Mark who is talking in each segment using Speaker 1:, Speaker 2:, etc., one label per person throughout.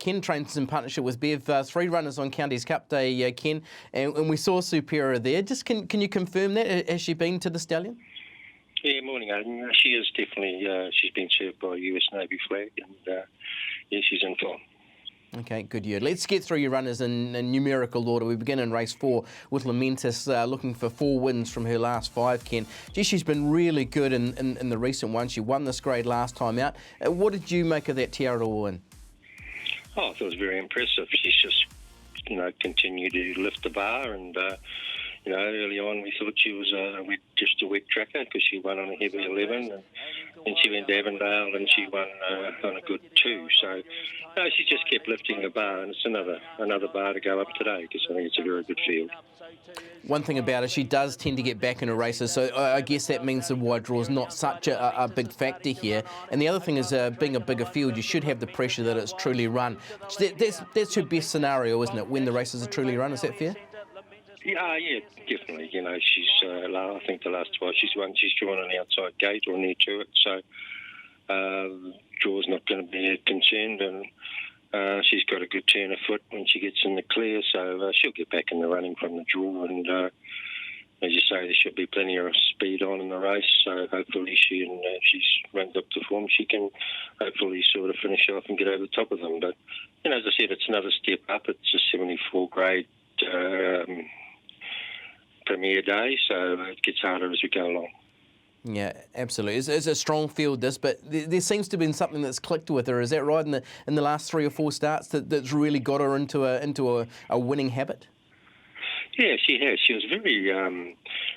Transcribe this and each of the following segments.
Speaker 1: Ken trains in partnership with Bev, 3 runners on Counties Cup Day, Ken, and we saw Superior there. Just can you confirm that? Has she been to the Stallion?
Speaker 2: Yeah, morning, Aidan. She is definitely, she's been served by a US Navy flag, and yeah, she's in form.
Speaker 1: Okay, good year. Let's get through your runners in numerical order. We begin in race 4 with Lamentis looking for 4 wins from her last 5, Ken. Gee, she's been really good in the recent one. She won this grade last time out. What did you make of that Tiara win?
Speaker 2: Oh, I thought it was very impressive. She's just, continued to lift the bar, and, early on we thought she was just a weak tracker because she won on a heavy 11, and then she went to Avondale and she won on a good 2. So, she just kept lifting the bar, and it's another bar to go up today because I think it's a very good field.
Speaker 1: One thing about her, she does tend to get back into races, so I guess that means the wide draw is not such a big factor here. And the other thing is, being a bigger field, you should have the pressure that it's truly run. That's her best scenario, isn't it, when the races are truly run? Is that fair?
Speaker 2: Yeah, definitely. She's, I think the last 2 she's won, she's drawn on the outside gate or near to it, so draw's not going to be a concern, and she's got a good turn of foot when she gets in the clear, so she'll get back in the running from the draw, and as you say, there should be plenty of speed on in the race, so hopefully she's runs up to form, she can hopefully sort of finish off and get over the top of them. But, as I said, it's another step up. It's a 74 grade Premier Day, so it gets harder as we go along.
Speaker 1: Yeah, absolutely. It's a strong field, this, but there seems to have been something that's clicked with her. Is that right? In the last 3 or 4 starts, that's really got her into a winning habit. Yeah,
Speaker 2: she has. She was very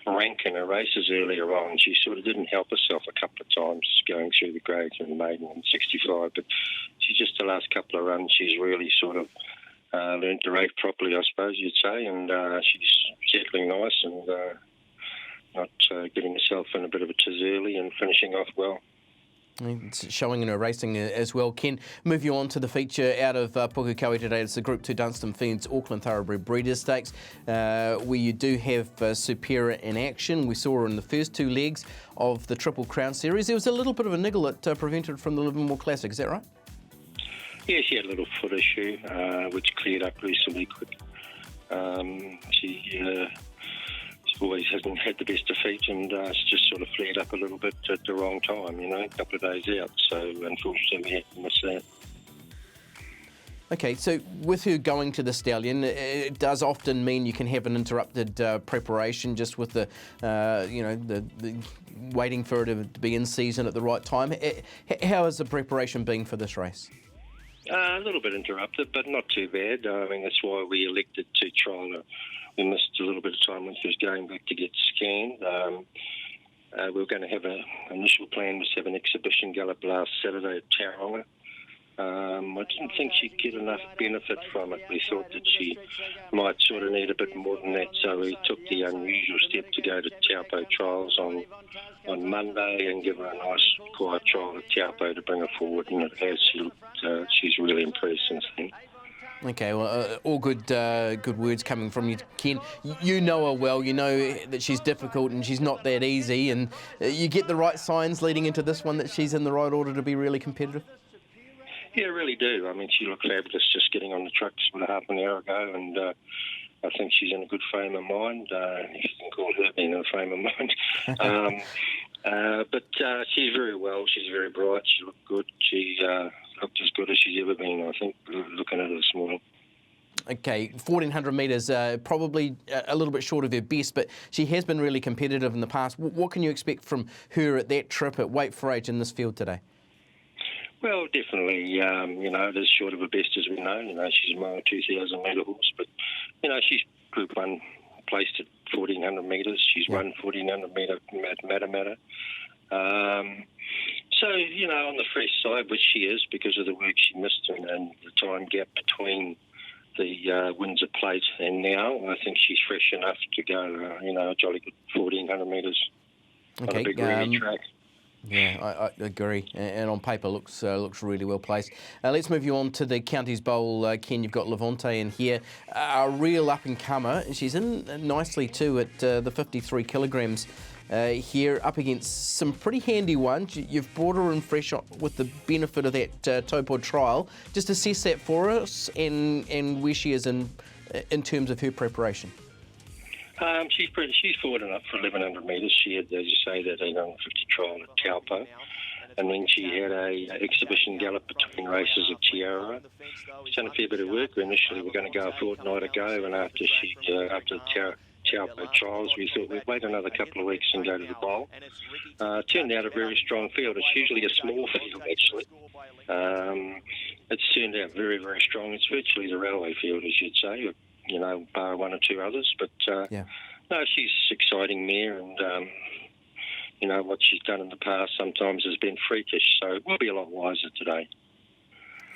Speaker 2: rank in her races earlier on. She sort of didn't help herself a couple of times going through the grades in maiden and 65, but she just the last couple of runs, she's really sort of learned to race properly, I suppose you'd say, and she's settling nice and not getting herself in a bit of a tiz early and finishing off well.
Speaker 1: It's showing in her racing as well. Ken, move you on to the feature out of Pukekohe today. It's the Group 2 Dunstan Feeds Auckland Thoroughbred Breeders' Stakes, where you do have Superior in action. We saw her in the first 2 legs of the Triple Crown Series. There was a little bit of a niggle that prevented her from the Livermore Classic, is that right?
Speaker 2: Yeah, she had a little foot issue, which cleared up reasonably quick. She always hasn't had the best of feet, and it's just sort of flared up a little bit at the wrong time, a couple of days out. So unfortunately we had to miss that.
Speaker 1: Okay, so with her going to the Stallion, it does often mean you can have an interrupted preparation just with the waiting for her to be in season at the right time. How has the preparation been for this race?
Speaker 2: A little bit interrupted, but not too bad. That's why we elected to trial her. We missed a little bit of time when she was going back to get scanned. We were going to have an initial plan was to have an exhibition gallop last Saturday at Tauranga. I didn't think she'd get enough benefit from it. We thought that she might sort of need a bit more than that, so we took the unusual step to go to Taupo trials on Monday and give her a nice quiet trial at Taupo to bring her forward, and it has. She's really impressed since then.
Speaker 1: Okay, well, all good words coming from you, Ken. You know her well. You know that she's difficult and she's not that easy, and you get the right signs leading into this one that she's in the right order to be really competitive.
Speaker 2: Yeah, I really do. She looked fabulous just getting on the trucks about half an hour ago, and I think she's in a good frame of mind. If you can call her being in a frame of mind. But she's very well. She's very bright. She looked good. She looked as good as she's ever been, I think, looking at her this morning.
Speaker 1: Okay, 1,400 metres, probably a little bit short of her best, but she has been really competitive in the past. What can you expect from her at that trip at weight for age in this field today?
Speaker 2: Well, definitely, it is short of her best as we know. She's a mile 2,000 metre horse, but, she's Group 1 placed at 1,400 metres. She's won 1,400 metre Matamata. So, on the fresh side, which she is because of the work she missed and the time gap between the Windsor Plate and now, I think she's fresh enough to go, a jolly good 1,400 metres on a big rally track.
Speaker 1: Yeah, I agree, and on paper looks really well placed. Let's move you on to the Counties Bowl. Ken, you've got Levante in here, a real up-and-comer. She's in nicely too at the 53 kilograms here up against some pretty handy ones. You've brought her in fresh with the benefit of that Taupō trial. Just assess that for us and where she is in terms of her preparation.
Speaker 2: She's forward enough for 1,100 metres. She had, as you say, that 850 trial at Taupo. And then she had a exhibition gallop between races at Chiara. She's done a fair bit of work. Initially, we were going to go a fortnight ago, and after the Taupo trials, we thought we'd wait another couple of weeks and go to the bowl. Turned out a very strong field. It's usually a small field, actually. It's turned out very, very strong. It's virtually the railway field, as you'd say, bar one or two others. But no, she's exciting mare, and what she's done in the past sometimes has been freakish, so we'll be a lot wiser today.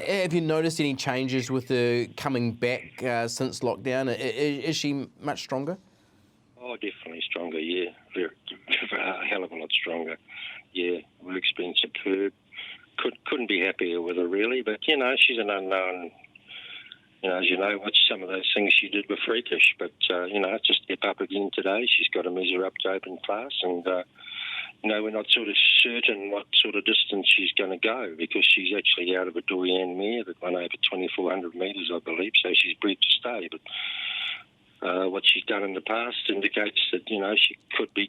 Speaker 1: Have you noticed any changes with her coming back since lockdown? Is she much stronger?
Speaker 2: Oh, definitely stronger, yeah. A hell of a lot stronger. Yeah, work's been superb. Couldn't be happier with her, really, but, she's an unknown. As you know, some of those things she did were freakish, but, to step up again today, she's got to measure up to open class, and we're not sort of certain what sort of distance she's going to go, because she's actually out of a Doyen mare that won over 2,400 metres, I believe, so she's bred to stay. But what she's done in the past indicates that,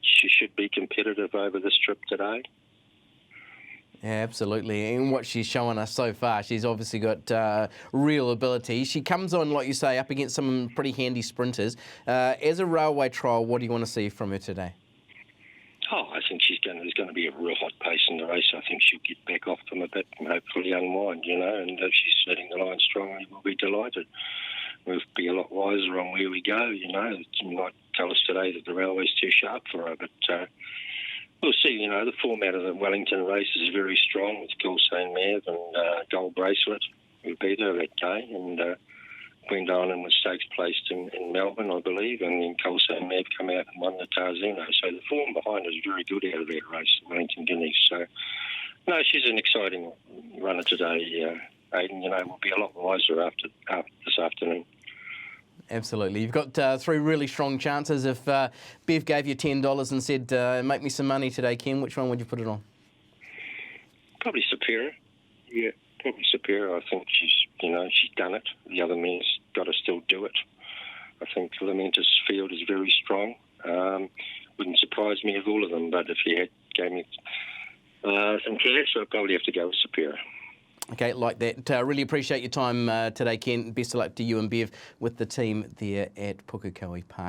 Speaker 2: she should be competitive over this trip today.
Speaker 1: Yeah, absolutely. And what she's showing us so far, she's obviously got real ability. She comes on, like you say, up against some pretty handy sprinters. As a railway trial, what do you want to see from her today?
Speaker 2: Oh, I think there's going to be a real hot pace in the race. I think she'll get back off them a bit and hopefully unwind, and if she's setting the line strongly, we'll be delighted. We'll be a lot wiser on where we go, You might tell us today that the railway's too sharp for her, but we'll see. The format of the Wellington race is very strong with Kelso and Mav and Gold Bracelet. We beat her that day, and Queen Diamond was stakes placed in Melbourne, I believe, and then Kelso and Mav come out and won the Tarzino. So the form behind is very good out of that race, Wellington Guineas. So, no, she's an exciting runner today, Aidan. We'll be a lot wiser after this afternoon.
Speaker 1: Absolutely. You've got three really strong chances. If Bev gave you $10 and said, make me some money today, Ken, which one would you put it on?
Speaker 2: Probably Superior. Yeah, probably Superior. I think she's done it. The other man's got to still do it. I think Lamenta's field is very strong. Wouldn't surprise me of all of them, but if you gave me some cash, I'd probably have to go with Superior.
Speaker 1: Okay, like that. Really appreciate your time today, Ken. Best of luck to you and Bev with the team there at Pukekohe Park.